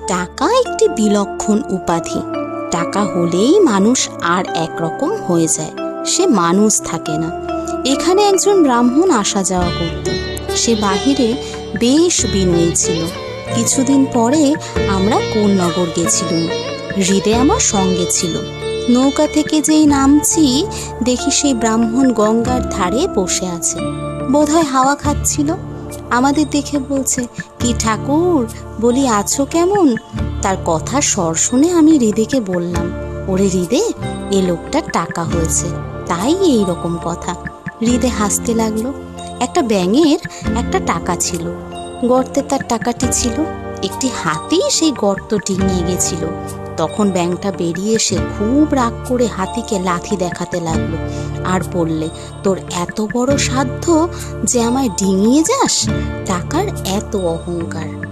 টাকা একটি বিলক্ষণ উপাধি। টাকা হলেই মানুষ আর একরকম হয়ে যায়, সে মানুষ থাকে না। এখানে একজন ব্রাহ্মণ আসা যাওয়া করত। সে বাহিরে বেশ বিনয়ী ছিল। কিছুদিন পরে আমরা কোন্নগর গেছিলাম। হৃদয় আমার সঙ্গে ছিল। নৌকা থেকে যেই নামছি দেখি সেই ব্রাহ্মণ গঙ্গার ধারে বসে আছে, বোধহয় হাওয়া খাচ্ছিল। আমাদের দেখে বলছে, কি ঠাকুর, বলি আছো কেমন? তার কথা স্বর শুনে আমি হৃদয়কে বললাম, ওরে হৃদয়, এ লোকটার টাকা হয়েছে, তাই এই রকম কথা। হৃদয় হাসতে লাগলো। একটা ব্যাঙের একটা টাকা ছিল, গর্তে তার টাকাটি ছিল। একটি হাতি সেই গর্ত ডিঙিয়ে গেছিল। তখন ব্যাঙটা বেরিয়ে এসে খুব রাগ করে হাতিকে লাথি দেখাতে লাগলো আর বললে, তোর এত বড় সাধ্য যে আমায় ডিঙিয়ে যাস? টাকার এত অহংকার।